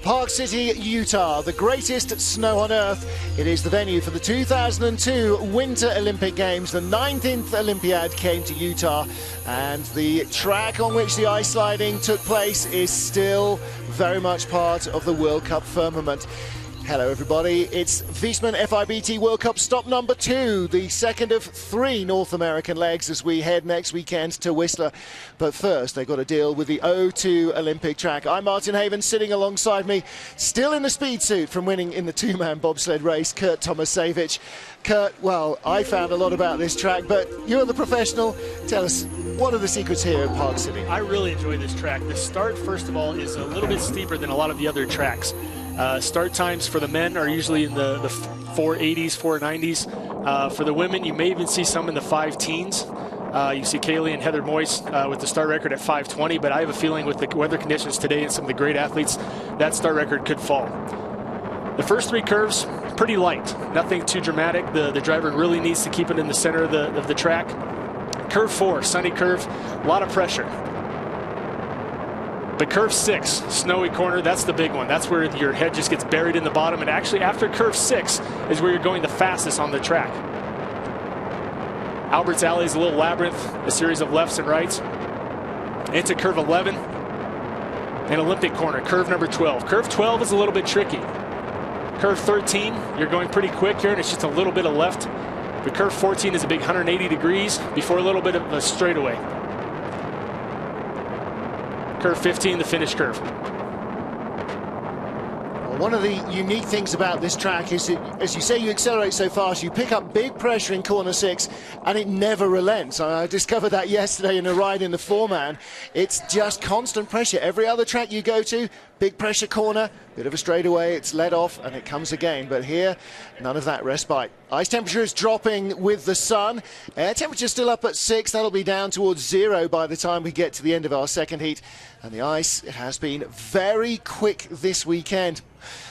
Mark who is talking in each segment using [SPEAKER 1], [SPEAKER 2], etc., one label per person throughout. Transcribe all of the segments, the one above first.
[SPEAKER 1] Park City, Utah, the greatest snow on Earth. It is the venue for the 2002 Winter Olympic Games. The 19th Olympiad came to Utah, and the track on which the ice sliding took place is still very much part of the World Cup firmament. Hello everybody, it's Viessmann FIBT World Cup stop number 2, the second of 3 North American legs as we head next weekend to Whistler. But first they've got to deal with the O2 Olympic track. I'm Martin Haven, sitting alongside me, still in the speed suit from winning in the two-man bobsled race, Kurt Tomasevich. Kurt, well, I found a lot about this track, but you're the professional. Tell us, what are the secrets here at Park City?
[SPEAKER 2] I really enjoy this track. The start, first of all, is a little bit steeper than a lot of the other tracks. Start times for the men are usually in the 480s, 490s. For the women, you may even see some in the 5 teens. You see Kaylee and Heather Moyes with the start record at 520, but I have a feeling with the weather conditions today and some of the great athletes, that start record could fall. The first 3 curves, pretty light, nothing too dramatic. The driver really needs to keep it in the center of the track. Curve 4, sunny curve, a lot of pressure. But curve 6, snowy corner, that's the big one. That's where your head just gets buried in the bottom. And actually, after curve 6 is where you're going the fastest on the track. Albert's Alley is a little labyrinth, a series of lefts and rights. Into curve 11 and Olympic corner, curve number 12. Curve 12 is a little bit tricky. Curve 13, you're going pretty quick here, and it's just a little bit of left. But curve 14 is a big 180 degrees before a little bit of a straightaway. Curve 15, the finish curve.
[SPEAKER 1] Well, one of the unique things about this track is that, as you say, you accelerate so fast, you pick up big pressure in corner 6, and it never relents. I discovered that yesterday in a ride in the 4-man. It's just constant pressure. Every other track you go to, big pressure corner, bit of a straightaway, it's let off and it comes again. But here, none of that respite. Ice temperature is dropping with the sun. Air temperature still up at 6. That'll be down towards 0 by the time we get to the end of our second heat. And the ice has been very quick this weekend.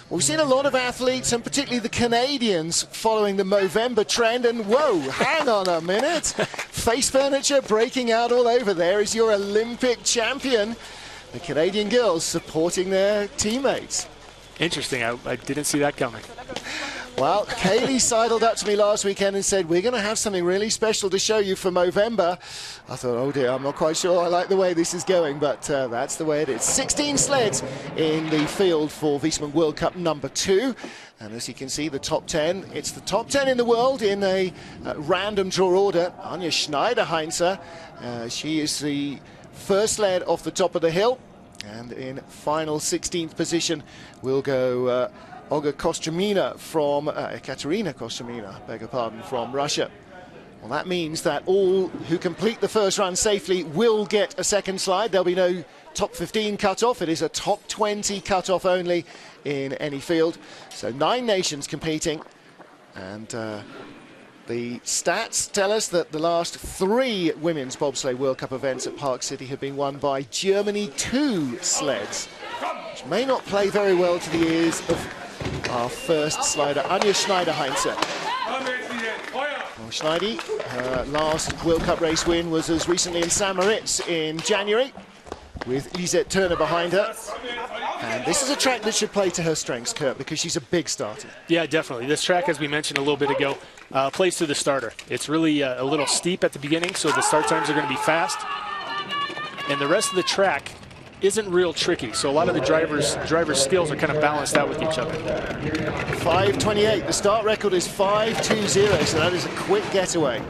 [SPEAKER 1] Well, we've seen a lot of athletes, and particularly the Canadians, following the Movember trend. And whoa, hang on a minute. Face furniture breaking out all over there is your Olympic champion. The Canadian girls supporting their teammates.
[SPEAKER 2] Interesting, I didn't see that coming.
[SPEAKER 1] Well, Kaylee sidled up to me last weekend and said, we're going to have something really special to show you for Movember. I thought, oh dear, I'm not quite sure I like the way this is going, but that's the way it is. 16 sleds in the field for Viessmann World Cup number 2. And as you can see, the top 10, it's the top 10 in the world in a random draw order. Anja Schneider-Hein, she is the first sled off the top of the hill. And in final 16th position will go Olga Kostromina from, Ekaterina Kostromina, beg your pardon, from Russia. Well, that means that all who complete the first run safely will get a second slide. There'll be no top 15 cut-off. It is a top 20 cut-off only in any field. So 9 nations competing. And the stats tell us that the last 3 women's bobsleigh World Cup events at Park City have been won by Germany 2 sleds, which may not play very well to the ears of our first slider, Anja Schneider-Hein. Well, Schneidi, her last World Cup race win was as recently in St. Moritz in January, with Lisette Turner behind her. And this is a track that should play to her strengths, Kurt, because she's a big starter.
[SPEAKER 2] Yeah, definitely. This track, as we mentioned a little bit ago, plays to the starter. It's really a little steep at the beginning, so the start times are going to be fast. And the rest of the track isn't real tricky, so a lot of the drivers' skills are kind of balanced out with each other.
[SPEAKER 1] 5:28. The start record is 5:20, so that is a quick getaway.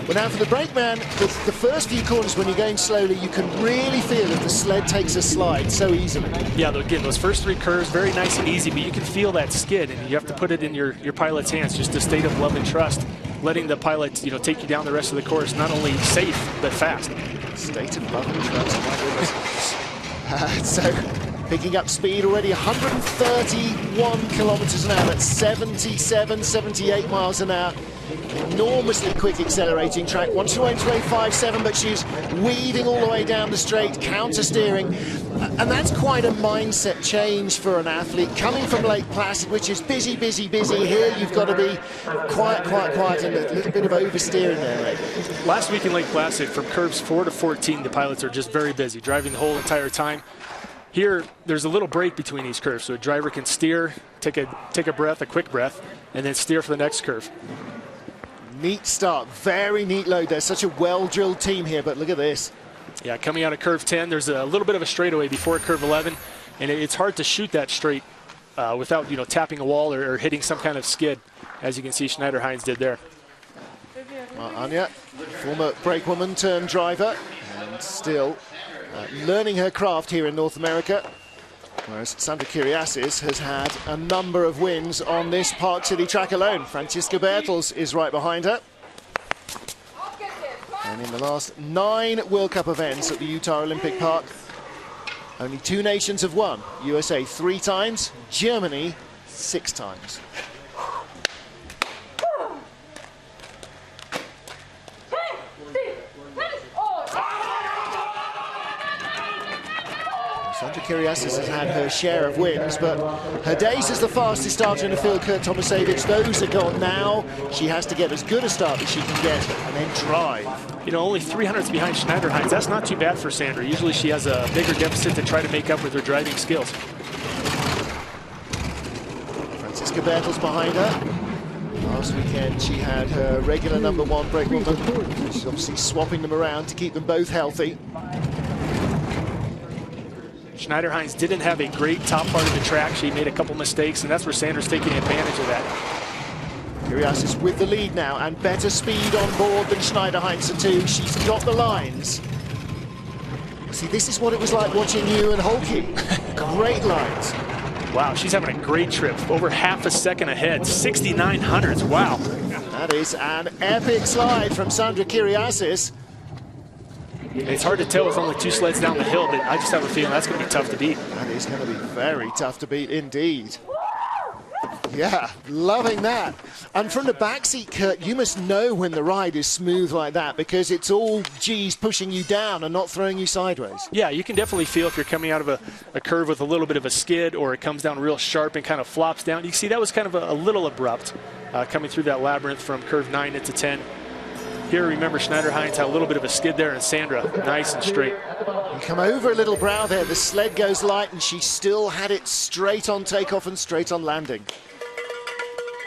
[SPEAKER 1] Well, now for the brakeman, the first few corners when you're going slowly, you can really feel if the sled takes a slide so easily.
[SPEAKER 2] Yeah, again, those first 3 curves, very nice and easy, but you can feel that skid, and you have to put it in your pilot's hands, just a state of love and trust, letting the pilot, take you down the rest of the course, not only safe, but fast.
[SPEAKER 1] State of love and trust, my goodness. So, picking up speed already, 131 kilometers an hour, that's 77, 78 miles an hour. enormously quick accelerating track. Wants to aim to a 5.7, but she's weaving all the way down the straight, counter-steering. And that's quite a mindset change for an athlete. Coming from Lake Placid, which is busy, busy, busy. Here you've got to be quiet, and a little bit of oversteering there, right?
[SPEAKER 2] Last week in Lake Placid, from curves 4 to 14, the pilots are just very busy, driving the whole entire time. Here, there's a little break between these curves, so a driver can steer, take a breath, a quick breath, and then steer for the next curve.
[SPEAKER 1] Neat start, very neat load. There's such a well-drilled team here, but look at this.
[SPEAKER 2] Yeah, coming out of curve 10, there's a little bit of a straightaway before curve 11, and it's hard to shoot that straight without, tapping a wall or hitting some kind of skid, as you can see Schneider-Hein did there.
[SPEAKER 1] Anya, former brakewoman turned driver, and still learning her craft here in North America. Whereas Sandra Kiriasis has had a number of wins on this Park City track alone. Franziska Bertels is right behind her. And in the last 9 World Cup events at the Utah Olympic Park, only 2 nations have won. USA 3 times, Germany 6 times. Sandra Kiriasis has had her share of wins, but her days as the fastest starter in the field, Kurt Tomasevich, those are gone now. She has to get as good a start as she can get and then drive.
[SPEAKER 2] Only 300s behind Schneider-Hein. That's not too bad for Sandra. Usually she has a bigger deficit to try to make up with her driving skills.
[SPEAKER 1] Franziska Bertels behind her. Last weekend she had her regular #1 brakewoman. She's obviously swapping them around to keep them both healthy.
[SPEAKER 2] Schneider-Hein didn't have a great top part of the track. She made a couple mistakes, and that's where Sandra's taking advantage of that.
[SPEAKER 1] Kiriasis with the lead now, and better speed on board than Schneider-Hein too. She's got the lines. See, this is what it was like watching you and Holke. Great lines.
[SPEAKER 2] Wow, she's having a great trip. Over half a second ahead, 6,900s. Wow.
[SPEAKER 1] That is an epic slide from Sandra Kiriasis.
[SPEAKER 2] It's hard to tell with only 2 sleds down the hill, but I just have a feeling that's going to be tough to beat.
[SPEAKER 1] That is going to be very tough to beat indeed. Yeah, loving that. And from the backseat, Kurt, you must know when the ride is smooth like that, because it's all G's pushing you down and not throwing you sideways.
[SPEAKER 2] Yeah, you can definitely feel if you're coming out of a curve with a little bit of a skid, or it comes down real sharp and kind of flops down. You can see that was kind of a little abrupt coming through that labyrinth from curve 9 into 10. Here, remember, Schneider-Hein had a little bit of a skid there, and Sandra, nice and straight.
[SPEAKER 1] You come over a little brow there, the sled goes light, and she still had it straight on takeoff and straight on landing.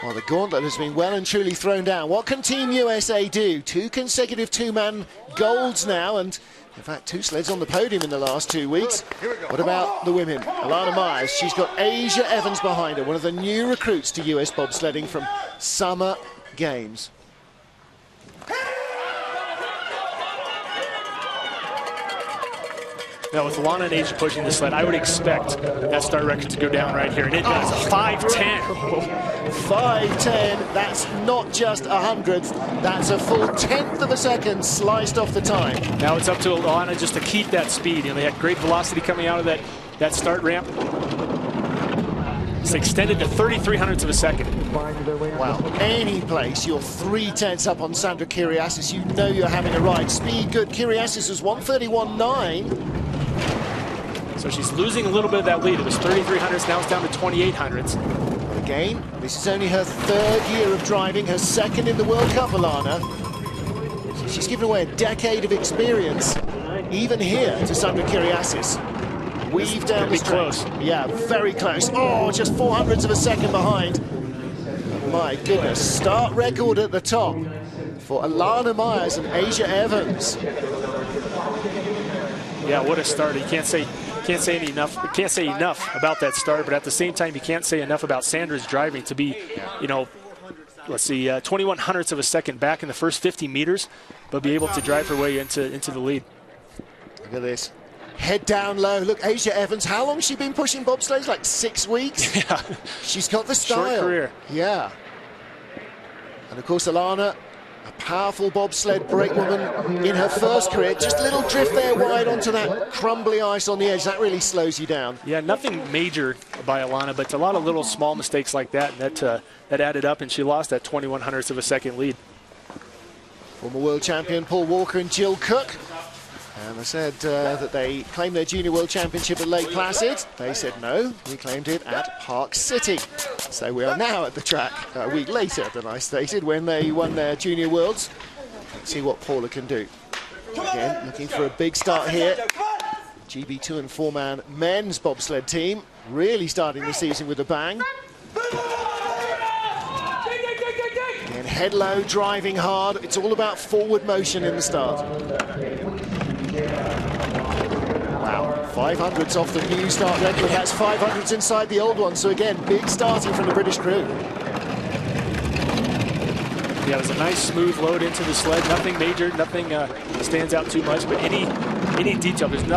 [SPEAKER 1] Well, the gauntlet has been well and truly thrown down. What can Team USA do? 2 consecutive 2-man golds now, and in fact 2 sleds on the podium in the last 2 weeks. What about the women? Alana Myers, she's got Asia Evans behind her, one of the new recruits to US bobsledding from Summer Games.
[SPEAKER 2] Now, with Alana and Asia pushing the sled, I would expect that start record to go down right here, and it does. 5:10.
[SPEAKER 1] 5:10. That's not just 100th. That's a full 1/10 of a second sliced off the time.
[SPEAKER 2] Now it's up to Alana just to keep that speed. They had great velocity coming out of that start ramp. It's extended to 3/300ths of a second.
[SPEAKER 1] Wow. Any place you're 3/10 up on Sandra Kiriasis, you know you're having a ride. Speed good. Kiriasis was 1:31.9.
[SPEAKER 2] So she's losing a little bit of that lead. It was 3/300ths, now it's down to 2,800ths.
[SPEAKER 1] Again, this is only her 3rd year of driving, her 2nd in the World Cup, Alana. She's given away a decade of experience, even here, to Sandra Kiriasis. Weave down the straight.
[SPEAKER 2] Close.
[SPEAKER 1] Yeah, very close. Oh, just 400ths of a second behind. My goodness, start record at the top for Alana Myers and Asia Evans.
[SPEAKER 2] Yeah, what a start. You can't say enough about that start, but at the same time, you can't say enough about Sandra's driving to be, let's see, 2,100ths of a second back in the first 50 meters, but be able to drive her way into the lead.
[SPEAKER 1] Look at this. Head down low. Look, Asia Evans, how long has she been pushing bobsleighs? Like 6 weeks?
[SPEAKER 2] Yeah.
[SPEAKER 1] She's got the style.
[SPEAKER 2] Short career.
[SPEAKER 1] Yeah. And of course, Alana A powerful bobsled brakewoman in her first career. Just a little drift there wide onto that crumbly ice on the edge. That really slows you down.
[SPEAKER 2] Yeah, nothing major by Alana, but a lot of little small mistakes like that, and that added up, and she lost that 21/100th of a second lead.
[SPEAKER 1] Former world champion Paul Walker and Jill Cook. And they said that they claimed their junior world championship at Lake Placid. They said no, we claimed it at Park City. So we are now at the track a week later than I stated when they won their junior worlds. Let's see what Paula can do. Again, looking for a big start here. GB2 and 4-man men's bobsled team really starting the season with a bang. Again, head low, driving hard. It's all about forward motion in the start. Wow, 500s off the new start record. That's 500s inside the old one. So again, big starting from the British crew.
[SPEAKER 2] Yeah, it was a nice smooth load into the sled. Nothing major, nothing stands out too much. But any detail, there's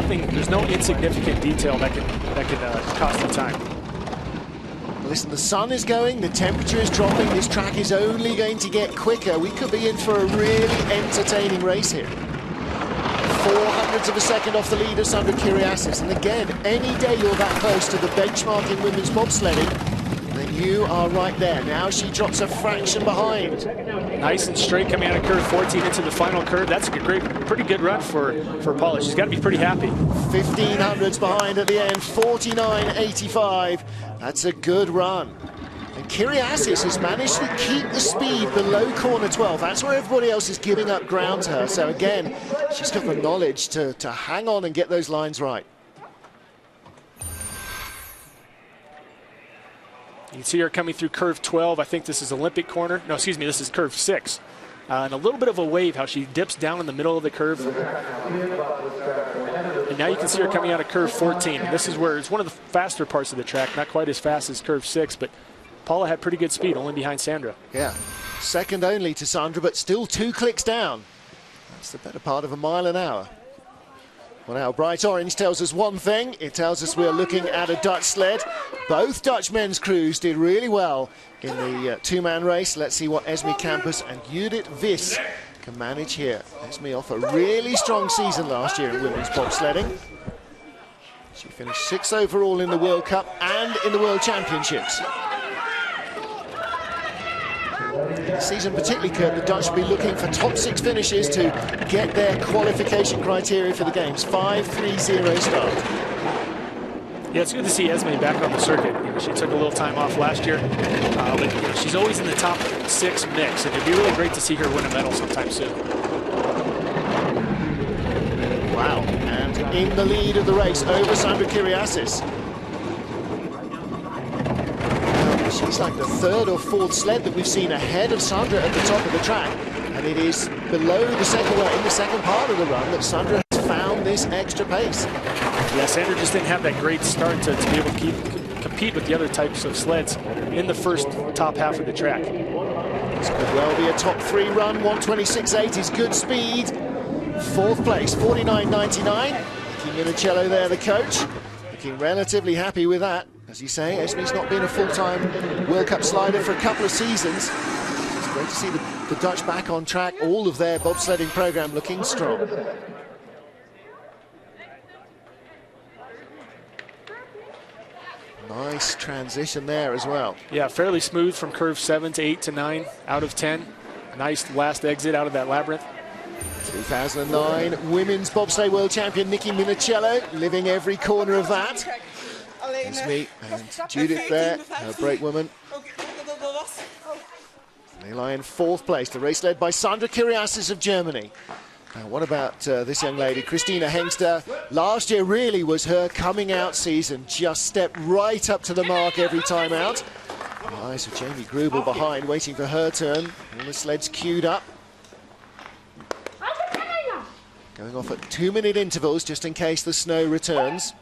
[SPEAKER 2] no insignificant detail that can cost you time.
[SPEAKER 1] Listen, the sun is going, the temperature is dropping. This track is only going to get quicker. We could be in for a really entertaining race here. 400ths of a second off the lead of Sandra Kiriasis. And again, any day you're that close to the benchmark in women's bobsledding, then you are right there. Now she drops a fraction behind.
[SPEAKER 2] Nice and straight coming out of curve 14 into the final curve. That's a pretty good run for Paula. She's got to be pretty happy.
[SPEAKER 1] 1500s behind at the end, 49.85. That's a good run. And Kiriasis has managed to keep the speed below corner 12. That's where everybody else is giving up ground to her. So again, she's got the knowledge to hang on and get those lines right.
[SPEAKER 2] You can see her coming through curve 12. I think this is Olympic corner. No, excuse me, this is curve 6. And a little bit of a wave, how she dips down in the middle of the curve. And now you can see her coming out of curve 14. And this is where it's one of the faster parts of the track, not quite as fast as curve 6, but Paula had pretty good speed, only behind Sandra.
[SPEAKER 1] Yeah, second only to Sandra, but still 2 clicks down. That's the better part of a mile an hour. Well, now, bright orange tells us one thing. It tells us we're looking at a Dutch sled. Both Dutch men's crews did really well in the 2-man race. Let's see what Esme Campus and Judith Vis can manage here. Esme off a really strong season last year in women's bobsledding. She finished 6th overall in the World Cup and in the World Championships. This season particularly, Kurt, the Dutch will be looking for top 6 finishes to get their qualification criteria for the games. 5-3-0 start.
[SPEAKER 2] Yeah, it's good to see Esme back on the circuit. She took a little time off last year, but she's always in the top 6 mix, and it'd be really great to see her win a medal sometime soon.
[SPEAKER 1] Wow, and in the lead of the race over Sandra Kiriasis. She's like the 3rd or 4th sled that we've seen ahead of Sandra at the top of the track, and it is below the second one, in the second part of the run, that Sandra has found this extra pace.
[SPEAKER 2] Yeah, Sandra just didn't have that great start to be able to compete with the other types of sleds in the first top half of the track.
[SPEAKER 1] This could well be a top 3 run. 126.8 is good speed. 4th place, 49.99. Nicky Minicello there, the coach, looking relatively happy with that. As you say, Esme's not been a full-time World Cup slider for a couple of seasons. It's great to see the Dutch back on track, all of their bobsledding program looking strong. Nice transition there as well.
[SPEAKER 2] Yeah, fairly smooth from curve 7 to 8 to 9 out of 10. Nice last exit out of that labyrinth.
[SPEAKER 1] 2009 Women's Bobsleigh World Champion Nicky Minicello living every corner of that. Esme and Judith there, her brakewoman. They lie in 4th place. The race led by Sandra Kiriasis of Germany. Now, what about this young lady, Christina Hengster? Last year really was her coming out season. Just stepped right up to the mark every time out. The eyes of Jamie Greubel behind, waiting for her turn. All the sleds queued up. Going off at 2-minute intervals, just in case the snow returns.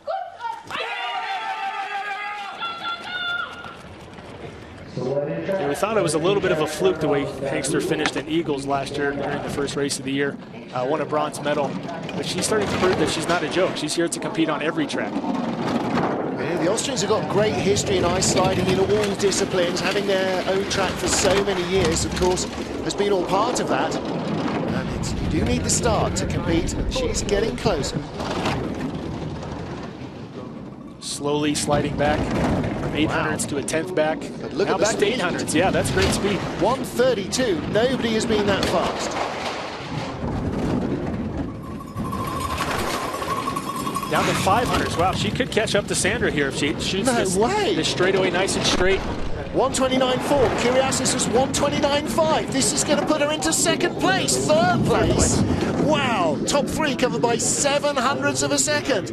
[SPEAKER 2] Yeah, we thought it was a little bit of a fluke the way Hengster finished in Eagles last year during the first race of the year. Won a bronze medal, but she's starting to prove that she's not a joke. She's here to compete on every track.
[SPEAKER 1] Yeah, the Austrians have got great history in ice sliding in all disciplines, having their own track for so many years. Of course, has been all part of that. And you do need the start to compete. She's getting closer.
[SPEAKER 2] Slowly sliding back from 800s to a 10th back.
[SPEAKER 1] But look
[SPEAKER 2] now
[SPEAKER 1] at the
[SPEAKER 2] back
[SPEAKER 1] speed.
[SPEAKER 2] to 800s. Yeah, that's great speed.
[SPEAKER 1] 132. Nobody has been that fast.
[SPEAKER 2] Down to 500s. Wow, she could catch up to Sandra here if she shoots this straightaway nice and straight.
[SPEAKER 1] 129.4. Kiriasis was 129.5. This is going to put her into second place, third place. Wow, top three covered by 700ths of a second.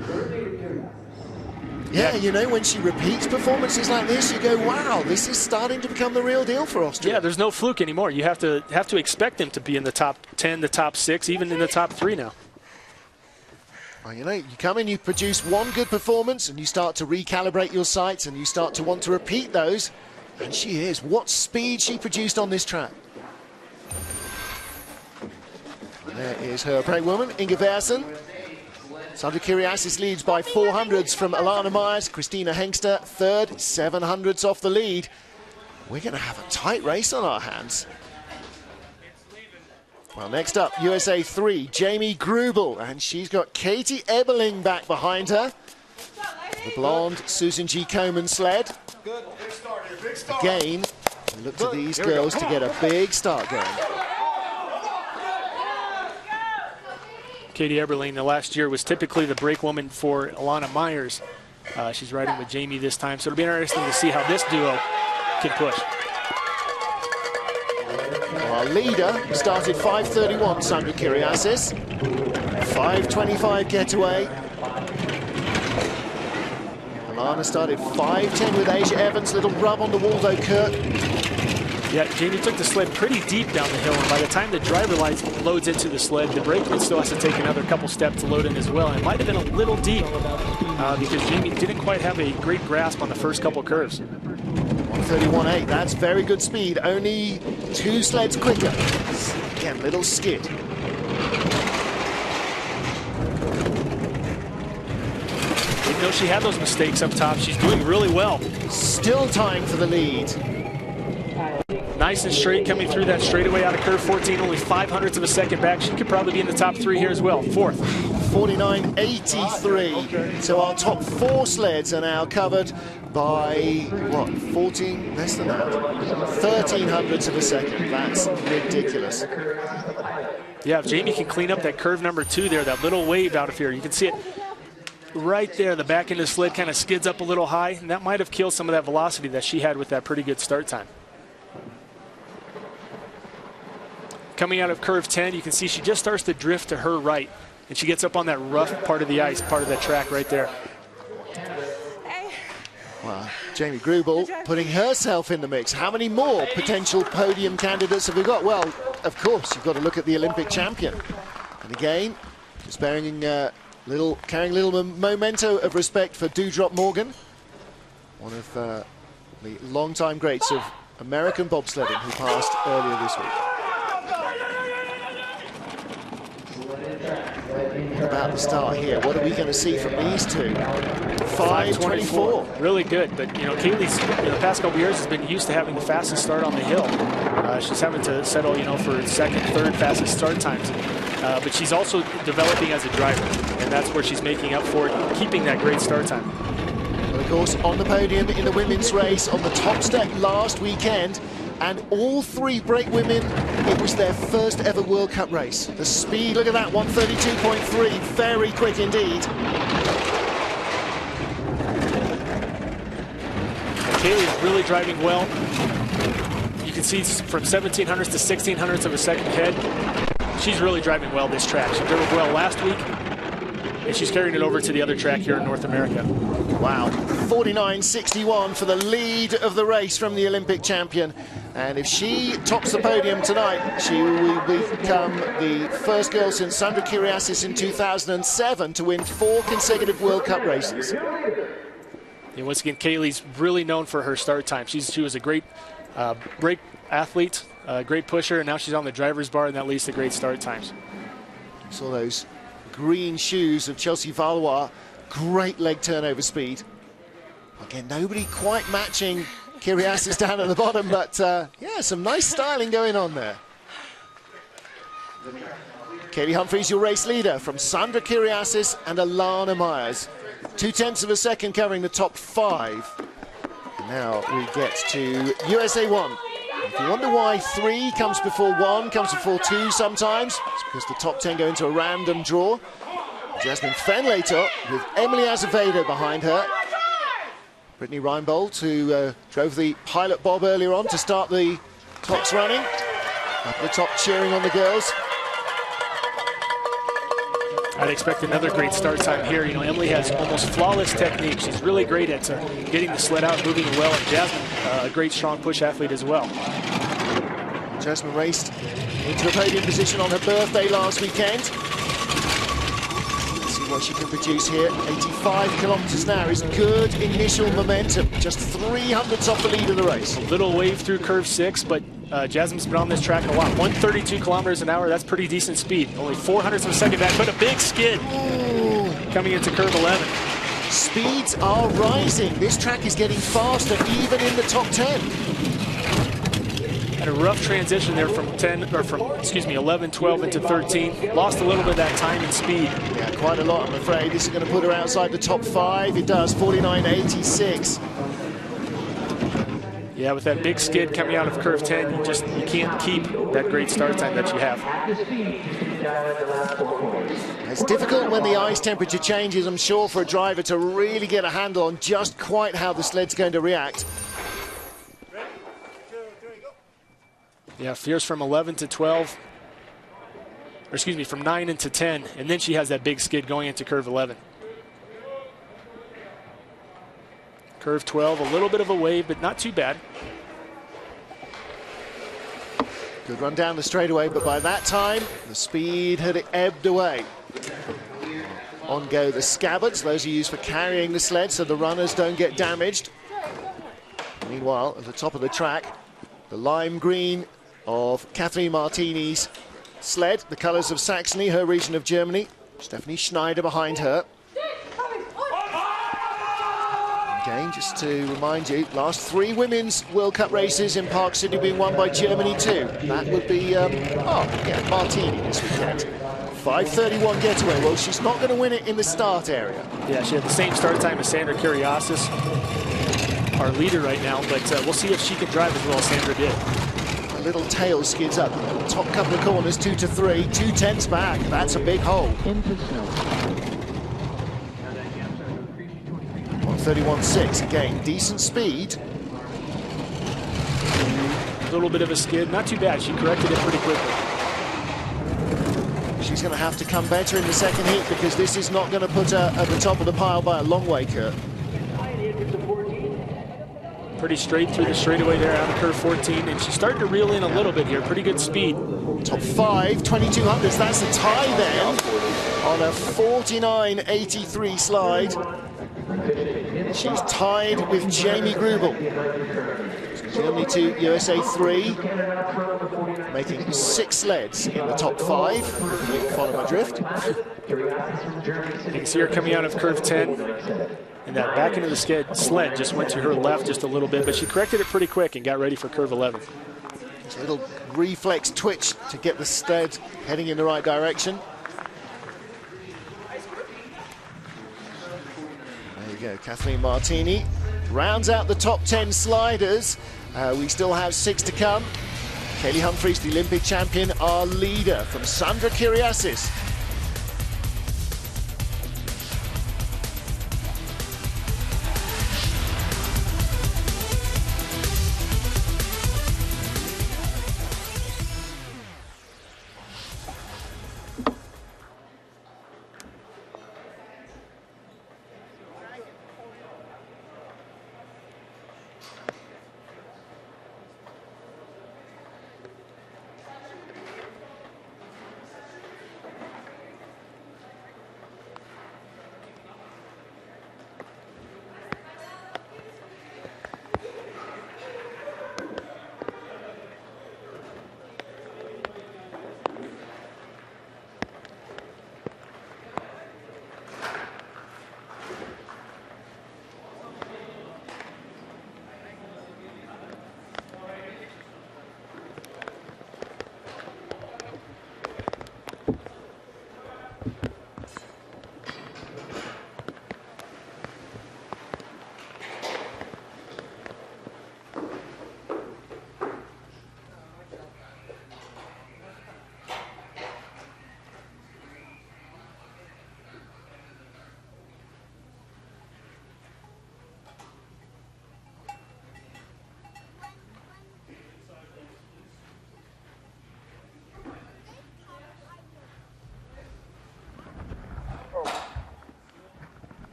[SPEAKER 1] Yeah, you know, when she repeats performances like this, you go, wow, this is starting to become the real deal for Austria.
[SPEAKER 2] Yeah, there's no fluke anymore. You have to expect them to be in the top 10, the top 6, even in the top 3 now.
[SPEAKER 1] Well, you know, you come in, you produce one good performance, and you start to recalibrate your sights, and you start to want to repeat those. And she is. What speed she produced on this track. And there is her break woman, Inge Versen. Sandra Kiriasis leads by 400ths from Alana Myers. Christina Hengster, third, 700ths off the lead. We're going to have a tight race on our hands. Well, next up, USA 3, Jamie Greubel. And she's got Katie Eberling back behind her. The blonde Susan G. Komen sled. Again, look to these girls to get a big start going.
[SPEAKER 2] Katie Eberling, the last year, was typically the break woman for Alana Myers. She's riding with Jamie this time, so it'll be interesting to see how this duo can push.
[SPEAKER 1] Our leader started 5:31, Sandra Kiriasis. 5:25 getaway. Alana started 5:10 with Asia Evans. Little rub on the wall though, Kurt.
[SPEAKER 2] Yeah, Jamie took the sled pretty deep down the hill, and by the time the driver loads into the sled, the brakeman still has to take another couple steps to load in as well. And it might have been a little deep because Jamie didn't quite have a great grasp on the first couple curves.
[SPEAKER 1] 131.8, that's very good speed. Only 2 sleds quicker. Again, little skid.
[SPEAKER 2] Even though she had those mistakes up top, she's doing really well.
[SPEAKER 1] Still tying for the lead.
[SPEAKER 2] Nice and straight coming through that straightaway out of curve 14, only 500ths of a second back. She could probably be in the top 3 here as well, fourth.
[SPEAKER 1] 49.83. So our top 4 sleds are now covered by, what, 14, less than that? 1300ths of a second. That's ridiculous.
[SPEAKER 2] Yeah, if Jamie can clean up that curve number 2 there, that little wave out of here, you can see it right there. The back end of the sled kind of skids up a little high, and that might have killed some of that velocity that she had with that pretty good start time. Coming out of curve 10, you can see she just starts to drift to her right, and she gets up on that rough part of the ice, part of that track right there.
[SPEAKER 1] Well, Jamie Greubel putting herself in the mix. How many more potential podium candidates have we got? Well, of course, you've got to look at the Olympic champion. And again, just carrying a little memento of respect for Dewdrop Morgan, one of the long-time greats of American bobsledding who passed earlier this week. About the start here, what are we going to see from these two? 5:24.
[SPEAKER 2] Really good, but you know, Kaylee's the past couple years has been used to having the fastest start on the hill. She's having to settle, you know, for second, third fastest start times. But she's also developing as a driver, and that's where she's making up for it, keeping that great start time.
[SPEAKER 1] Well, of course, on the podium in the women's race on the top step last weekend, and all 3 break women, it was their first ever World Cup race. The speed, look at that, 132.3, very quick indeed.
[SPEAKER 2] Kaylee's really driving well. You can see from 1700ths to 1600ths of a second ahead. She's really driving well this track. She drove well last week, and she's carrying it over to the other track here in North America.
[SPEAKER 1] Wow, 49.61 for the lead of the race from the Olympic champion. And if she tops the podium tonight, she will become the first girl since Sandra Kiriasis in 2007 to win 4 consecutive World Cup races.
[SPEAKER 2] And once again, Kaylee's really known for her start time. She was a great break athlete, great pusher, and now she's on the driver's bar, and that leads to great start times.
[SPEAKER 1] Saw those green shoes of Chelsea Valois, great leg turnover speed. Again, nobody quite matching Kiriasis down at the bottom, but yeah, some nice styling going on there. Kaylee Humphries, your race leader, from Sandra Kiriasis and Alana Myers. 0.2 of a second covering the top 5. Now we get to USA 1. If you wonder why 3 comes before 1, comes before 2 sometimes, it's because the top 10 go into a random draw. Jasmine Fenlator with Emily Azevedo behind her. Brittany Reinbold, who drove the pilot bob earlier on to start the tops running. Up the top cheering on the girls.
[SPEAKER 2] I'd expect another great start time here. You know, Emily has almost flawless technique. She's really great at getting the sled out, moving it well. And Jasmine, a great strong push athlete as well.
[SPEAKER 1] Jasmine raced into a podium position on her birthday last weekend. Let's see what she can produce here. 85 kilometers an hour is good initial momentum. Just 300s off the lead of the race.
[SPEAKER 2] A little wave through curve 6, but Jasmine's been on this track a lot. 132 kilometers an hour, that's pretty decent speed. Only 400ths of a second back, but a big skid. Ooh. Coming into curve 11.
[SPEAKER 1] Speeds are rising. This track is getting faster, even in the top 10.
[SPEAKER 2] Had a rough transition there from 11, 12 into 13. Lost a little bit of that time and speed.
[SPEAKER 1] Yeah, quite a lot, I'm afraid. This is going to put her outside the top 5. It does, 49.86.
[SPEAKER 2] Yeah, with that big skid coming out of curve 10, you can't keep that great start time that you have.
[SPEAKER 1] It's difficult when the ice temperature changes, I'm sure, for a driver to really get a handle on just quite how the sled's going to react.
[SPEAKER 2] Yeah, fierce from 11 to 12. Or excuse me, from 9 into 10. And then she has that big skid going into curve 11. Curve 12, a little bit of a wave, but not too bad.
[SPEAKER 1] Good run down the straightaway, but by that time, the speed had ebbed away. On go the scabbards, those are used for carrying the sled so the runners don't get damaged. Meanwhile, at the top of the track, the lime green of Kathleen Martini's sled, the colours of Saxony, her region of Germany. Stephanie Schneider behind her. Again, just to remind you, last 3 women's World Cup races in Park City being won by Germany too. That would be, Martini this weekend. 5:31 getaway. Well, she's not going to win it in the start area.
[SPEAKER 2] Yeah, she had the same start time as Sandra Kiriasis, our leader right now, but we'll see if she can drive as well as Sandra did.
[SPEAKER 1] A little tail skids up. Top couple of corners, 2 to 3, 2/10 back. That's a big hole. 1:31.6 again, decent speed.
[SPEAKER 2] A little bit of a skid, not too bad. She corrected it pretty quickly.
[SPEAKER 1] She's going to have to come better in the second heat because this is not going to put her at the top of the pile by a long way, Kurt.
[SPEAKER 2] Pretty straight through the straightaway there out of curve 14, and she's starting to reel in a little bit here. Pretty good speed.
[SPEAKER 1] Top 5, 2200s. That's a tie then on a 49.83 slide. She's tied with Jamie Greubel. Germany 2, USA 3, making 6 sleds in the top 5. You can follow my drift.
[SPEAKER 2] You can see her coming out of curve 10, and that back into the sled just went to her left just a little bit, but she corrected it pretty quick and got ready for curve 11.
[SPEAKER 1] Just a little reflex twitch to get the sled heading in the right direction. There you go, Kathleen Martini rounds out the top 10 sliders. We still have 6 to come. Kaylee Humphries, the Olympic champion, our leader from Sandra Kiriasis.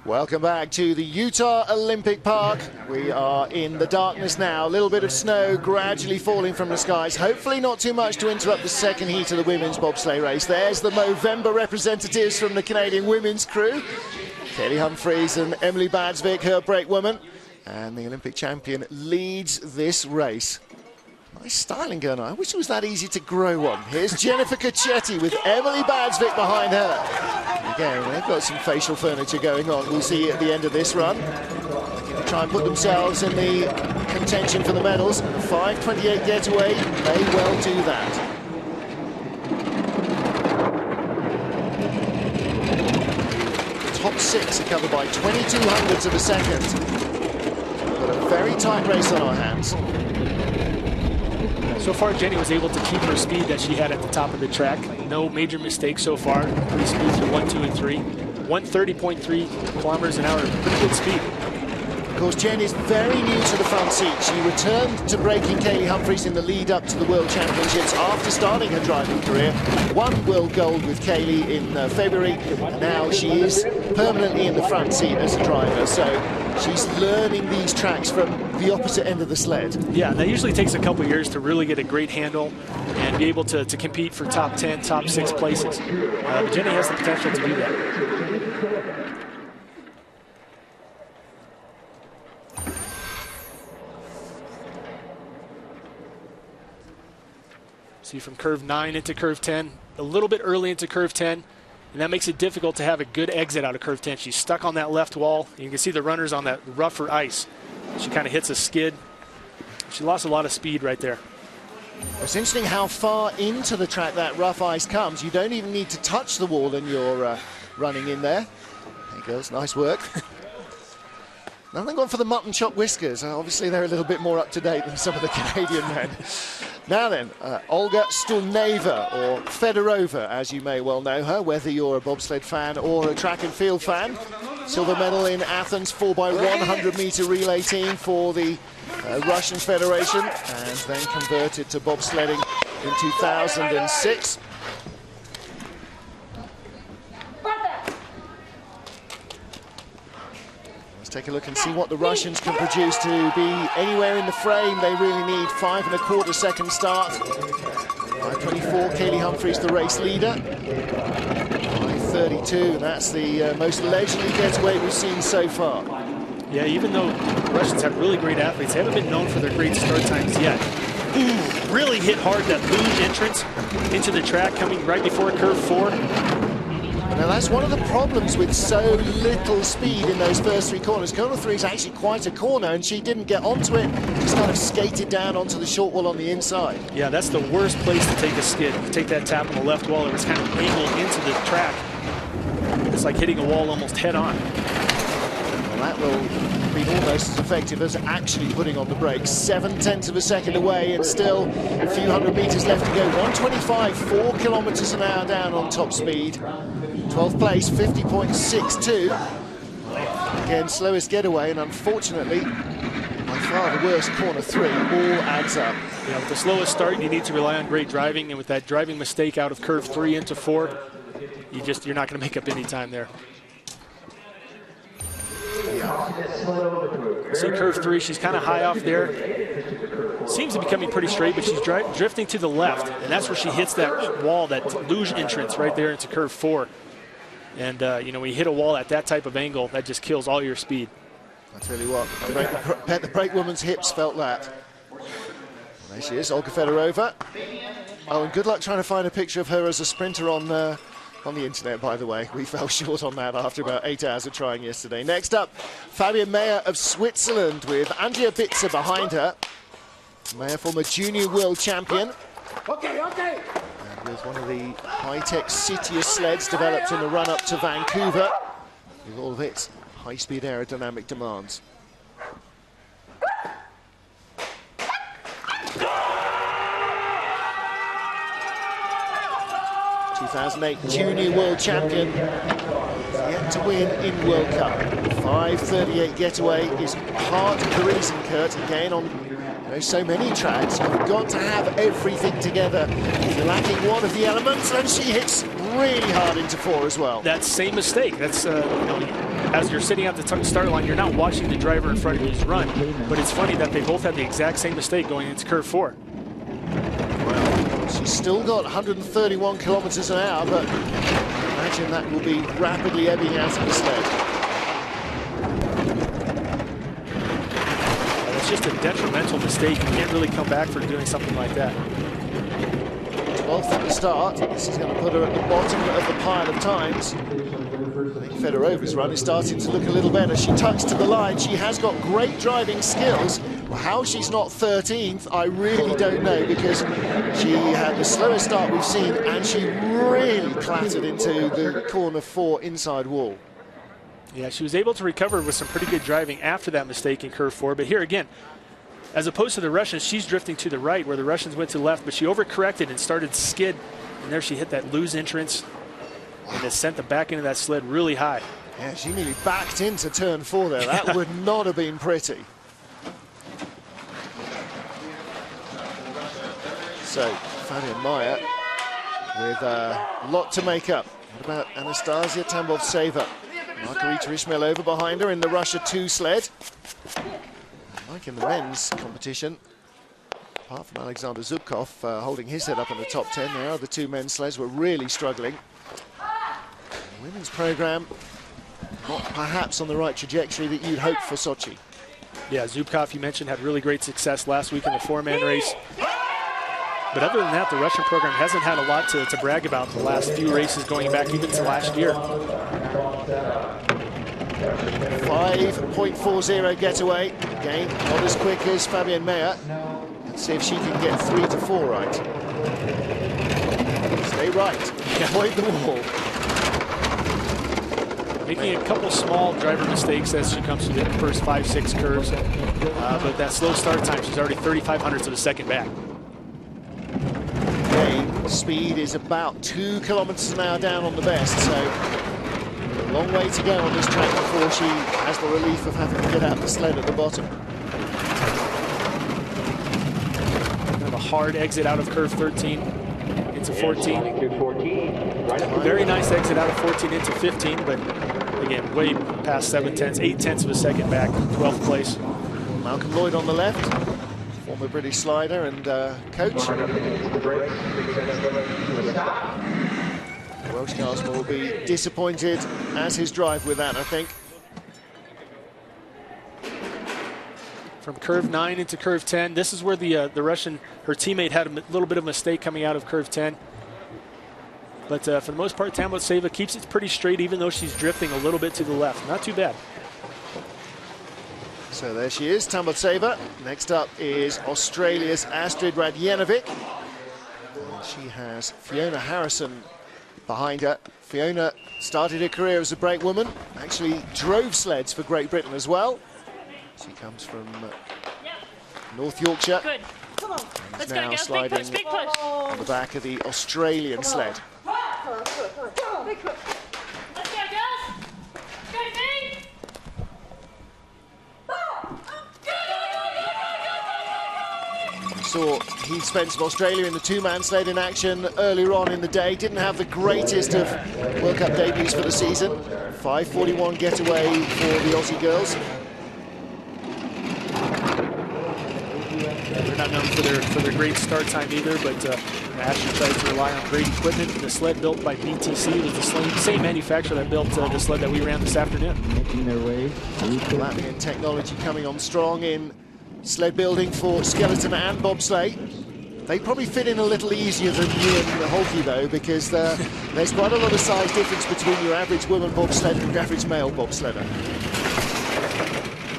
[SPEAKER 1] Welcome back to the Utah Olympic Park. We are in the darkness now. A little bit of snow gradually falling from the skies. Hopefully not too much to interrupt the second heat of the women's bobsleigh race. There's the Movember representatives from the Canadian women's crew. Kelly Humphries and Emily Badsvik, her brakewoman. And the Olympic champion leads this race. Nice styling going on. I wish it was that easy to grow on. Here's Jennifer Cacchetti with Emily Badsvik behind her. Again, they've got some facial furniture going on. We'll see at the end of this run. Looking to try and put themselves in the contention for the medals. 5:28 getaway may well do that. The top six are covered by 22 hundredths of a second. We've got a very tight race on our hands.
[SPEAKER 2] So far, Jenny was able to keep her speed that she had at the top of the track. No major mistakes so far. Pretty smooth through 1, 2, and 3. 130.3 kilometers an hour. Pretty good speed.
[SPEAKER 1] Of course, Jen is very new to the front seat. She returned to braking Kaylee Humphries in the lead up to the World Championships after starting her driving career. Won world gold with Kaylee in February. And now she is permanently in the front seat as a driver. So she's learning these tracks from the opposite end of the sled.
[SPEAKER 2] Yeah, that usually takes a couple years to really get a great handle and be able to compete for top 10, top 6 places. But Jenny has the potential to do that. See from curve 9 into curve 10, a little bit early into curve 10, and that makes it difficult to have a good exit out of curve 10. She's stuck on that left wall. You can see the runners on that rougher ice. She kind of hits a skid. She lost a lot of speed right there.
[SPEAKER 1] It's interesting how far into the track that rough ice comes. You don't even need to touch the wall and you're running in there. Hey girls, nice work. Nothing gone for the mutton chop whiskers. Obviously they're a little bit more up to date than some of the Canadian men. Now then, Olga Stulneva, or Fedorova, as you may well know her, whether you're a bobsled fan or a track and field fan. Silver medal in Athens 4x100 meter relay team for the Russian Federation, and then converted to bobsledding in 2006. Let's take a look and see what the Russians can produce to be anywhere in the frame. They really need 5 1/4 second start. 5:24, Kaylee Humphries, the race leader. 5:32, that's the most leisurely getaway we've seen so far.
[SPEAKER 2] Yeah, even though the Russians have really great athletes, they haven't been known for their great start times yet. Ooh, really hit hard that luge entrance into the track coming right before curve 4.
[SPEAKER 1] Now that's one of the problems with so little speed in those first 3 corners. Corner 3 is actually quite a corner, and she didn't get onto it, just kind of skated down onto the short wall on the inside.
[SPEAKER 2] Yeah, that's the worst place to take a skid. You take that tap on the left wall, it was kind of angled into the track. It's like hitting a wall almost head on.
[SPEAKER 1] Well, that will be almost as effective as actually putting on the brakes. 7/10 of a second away, and still a few hundred meters left to go. 125, 4 kilometers an hour down on top speed. 12th place, 50.62. Again, slowest getaway, and unfortunately, by far the worst corner 3. All adds up.
[SPEAKER 2] Yeah, with the slowest start, you need to rely on great driving, and with that driving mistake out of curve 3 into 4, you're not going to make up any time there. See curve 3, she's kind of high off there. Seems to be coming pretty straight, but she's drifting to the left, and that's where she hits that wall, that luge entrance right there into curve 4. And, you know, when you hit a wall at that type of angle, that just kills all your speed.
[SPEAKER 1] I tell you what, the brakewoman's hips felt that. There she is, Olga Fedorova. Oh, and good luck trying to find a picture of her as a sprinter on the internet, by the way. We fell short on that after about 8 hours of trying yesterday. Next up, Fabian Meyer of Switzerland with Andrea Bitzer behind her. Meyer, former junior world champion.
[SPEAKER 3] Okay.
[SPEAKER 1] And with one of the high-tech Citius sleds developed in the run-up to Vancouver, with all of its high-speed aerodynamic demands. 2008 junior world champion, yet to win in World Cup. 5:38 getaway is hard to cruise in, Kurt. Again, on so many tracks, you've got to have everything together. If you're lacking one of the elements, and she hits really hard into 4 as well.
[SPEAKER 2] That same mistake. That's as you're sitting at the start line, you're not watching the driver in front of you run, but it's funny that they both had the exact same mistake going into curve 4.
[SPEAKER 1] Well, she's still got 131 kilometers an hour, but I imagine that will be rapidly ebbing out of the sled.
[SPEAKER 2] Well, it's just a detrimental mistake. You can't really come back for doing something like that.
[SPEAKER 1] 12th at the start. This is going to put her at the bottom of the pile of times. I think Fedorov's run is starting to look a little better. She tucks to the line. She has got great driving skills. Well, how she's not 13th, I really don't know, because she had the slowest start we've seen, and she really clattered into the corner 4 inside wall.
[SPEAKER 2] Yeah, she was able to recover with some pretty good driving after that mistake in curve 4. But here again, as opposed to the Russians, she's drifting to the right where the Russians went to the left, but she overcorrected and started to skid. And there she hit that loose entrance and it sent the back end of that sled really high.
[SPEAKER 1] Yeah, she nearly backed into turn 4 there. That would not have been pretty. So, Fabian Meyer with a lot to make up. What about Anastasia Tambov-Seva? Margarita Ishmailova behind her in the Russia 2 sled. Like in the men's competition, apart from Alexander Zubkov holding his head up in the top 10, the other 2 men's sleds were really struggling. The women's program, not perhaps on the right trajectory that you'd hope for Sochi.
[SPEAKER 2] Yeah, Zubkov, you mentioned, had really great success last week in the 4-man race. But other than that, the Russian program hasn't had a lot to brag about in the last few races going back even to last year.
[SPEAKER 1] 5.40 getaway. Again, not as quick as Fabian Meyer. Let's see if she can get 3 to 4 right. Stay right. Avoid the wall.
[SPEAKER 2] Making a couple small driver mistakes as she comes through the first 5-6 curves. But that slow start time, she's already 3/500ths of a second back.
[SPEAKER 1] Again, speed is about 2 kilometers an hour down on the best, so a long way to go on this track before she has the relief of having to get out the sled at the bottom.
[SPEAKER 2] Kind of a hard exit out of curve 13 into 14. Very nice exit out of 14 into 15, but again, way past 8/10ths of a second back, 12th place.
[SPEAKER 1] Malcolm Lloyd on the left, former British slider and coach. Welsh Garsma will be disappointed as his drive with that, I think.
[SPEAKER 2] From curve 9 into curve 10, this is where the Russian, her teammate, had a little bit of a mistake coming out of curve 10. But for the most part, Tambov-Seva keeps it pretty straight, even though she's drifting a little bit to the left. Not too bad.
[SPEAKER 1] So there she is, Tambov-Seva. Next up is Australia's Astrid Radjenovic. And she has Fiona Harrison behind her. Fiona started her career as a brakewoman, actually drove sleds for Great Britain as well. She comes from North Yorkshire.
[SPEAKER 3] Good. Come on. Let's go,
[SPEAKER 1] Now
[SPEAKER 3] girls.
[SPEAKER 1] sliding
[SPEAKER 3] Big push, big push.
[SPEAKER 1] on the back of the Australian sled.
[SPEAKER 3] Big push. Let's go, girls. Go, B.
[SPEAKER 1] Saw Heath Spence of Australia in the 2-man sled in action earlier on in the day. Didn't have the greatest of World Cup debuts for the season. 5:41 getaway for the Aussie girls.
[SPEAKER 2] They're not known for their great start time either, but Ashley tries to rely on great equipment. The sled built by BTC was the same manufacturer that built the sled that we ran this afternoon.
[SPEAKER 1] Latvian technology coming on strong in sled building for skeleton and bobsleigh. They probably fit in a little easier than you and Holke though, because there's quite a lot of size difference between your average woman bobsled and your average male bobsledder.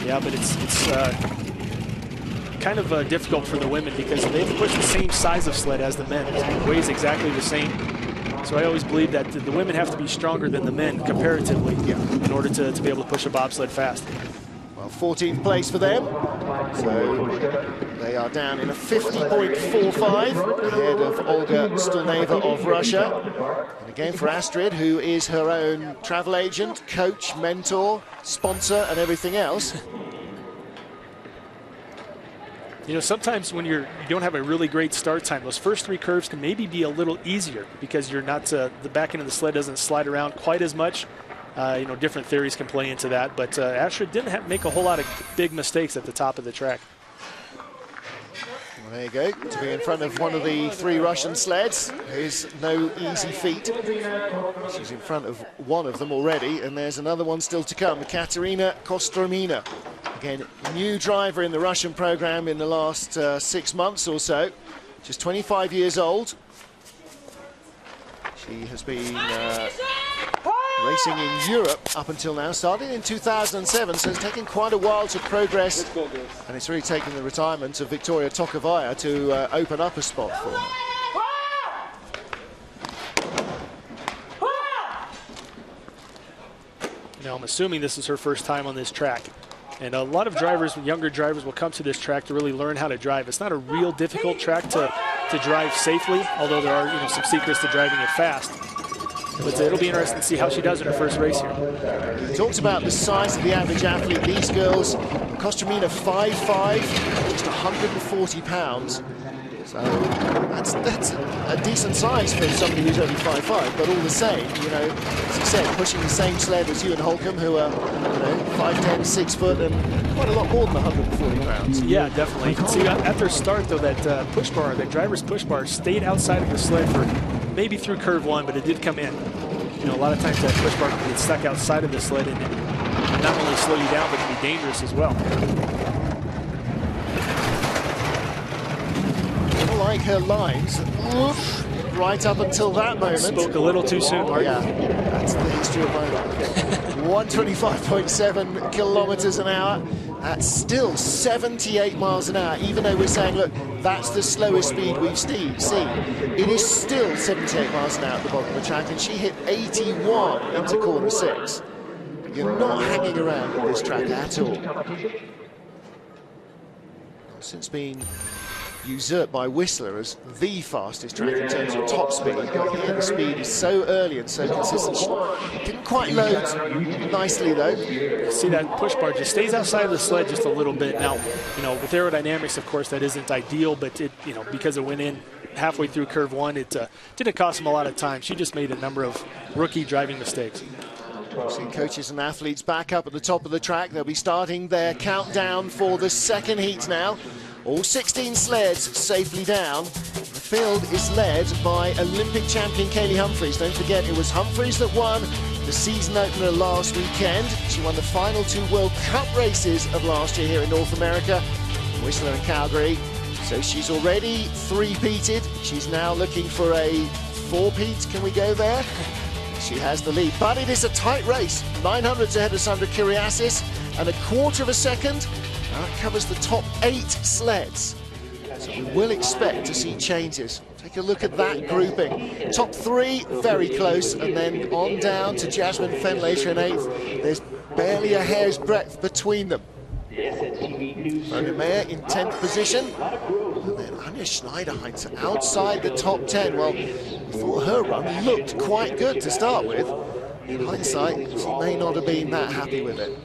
[SPEAKER 2] Yeah, but it's kind of difficult for the women because they have to push the same size of sled as the men. It weighs exactly the same. So I always believe that the women have to be stronger than the men comparatively in order to be able to push a bobsled fast.
[SPEAKER 1] Well, 14th place for them. So they are down in a 50.45 ahead of Olga Stulneva of Russia. And again for Astrid, who is her own travel agent, coach, mentor, sponsor, and everything else.
[SPEAKER 2] You know, sometimes when you don't have a really great start time, those first 3 curves can maybe be a little easier because you're not the back end of the sled doesn't slide around quite as much, different theories can play into that. But Astrid didn't make a whole lot of big mistakes at the top of the track.
[SPEAKER 1] Well, there you go. To be in front of one of the 3 Russian sleds is no easy feat. She's in front of one of them already, and there's another one still to come, Katerina Kostromina. Again, new driver in the Russian program in the last 6 months or so. Just 25 years old. She has been racing in Europe up until now, started in 2007, so it's taken quite a while to progress, and it's really taken the retirement of Victoria Tokovaya to open up a spot for her.
[SPEAKER 2] Now, I'm assuming this is her first time on this track. And a lot of drivers, younger drivers, will come to this track to really learn how to drive. It's not a real difficult track to drive safely, although there are some secrets to driving it fast. But it'll be interesting to see how she does in her first race here.
[SPEAKER 1] We talked about the size of the average athlete. These girls, Kostromina 5'5", just 140 pounds. So that's a decent size for somebody who's only 5'5", but all the same, as you said, pushing the same sled as you and Holcomb, who are, 5'10", 6 foot, and quite a lot more than 140 pounds.
[SPEAKER 2] Yeah, definitely. You can see at their start, though, that push bar, that driver's push bar, stayed outside of the sled for maybe through curve 1, but it did come in. A lot of times that push bar can get stuck outside of the sled and not only slow you down, but can be dangerous as well.
[SPEAKER 1] Like her lines, right up until that moment.
[SPEAKER 2] Spoke a little too soon, Mark.
[SPEAKER 1] Yeah, that's the history of my life. 125.7 kilometers an hour. That's still 78 miles an hour, even though we're saying, look, that's the slowest speed we've seen. It is still 78 miles an hour at the bottom of the track, and she hit 81 into corner 6. You're not hanging around on this track at all. Since being usurped by Whistler as the fastest track in terms of top speed, but here the speed is so early and so consistent. She didn't quite load nicely though.
[SPEAKER 2] See, that push bar just stays outside of the sled just a little bit. Now, with aerodynamics, of course, that isn't ideal, but it, because it went in halfway through curve 1, it didn't cost him a lot of time. She just made a number of rookie driving mistakes.
[SPEAKER 1] Seeing coaches and athletes back up at the top of the track. They'll be starting their countdown for the second heat now. All 16 sleds safely down. The field is led by Olympic champion Kaylee Humphries. Don't forget, it was Humphries that won the season opener last weekend. She won the final 2 World Cup races of last year here in North America, Whistler and Calgary. So she's already 3-peated. She's now looking for a 4-peat. Can we go there? She has the lead, but it is a tight race. 900s ahead of Sandra Kiriasis, and a quarter of a second. That covers the top 8 sleds. So we will expect to see changes. Take a look at that grouping. Top 3, very close, and then on down to Jasmine Fenlator in 8th. There's barely a hair's breadth between them. Rona Meyer in 10th position. And then Anja Schneider-Hein outside the top 10. Well, we thought her run looked quite good to start with. In hindsight, she may not have been that happy with it.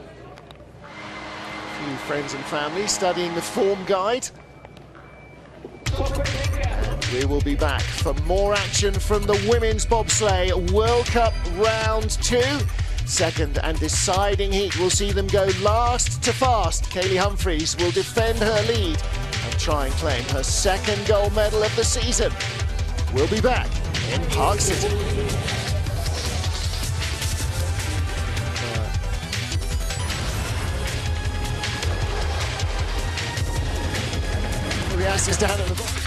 [SPEAKER 1] A few friends and family studying the form guide. And we will be back for more action from the Women's Bobsleigh World Cup Round 2. Second and deciding heat will see them go last to fast. Kaylee Humphries will defend her lead and try and claim her second gold medal of the season. We'll be back in Park City. Kiriasis down at the bottom.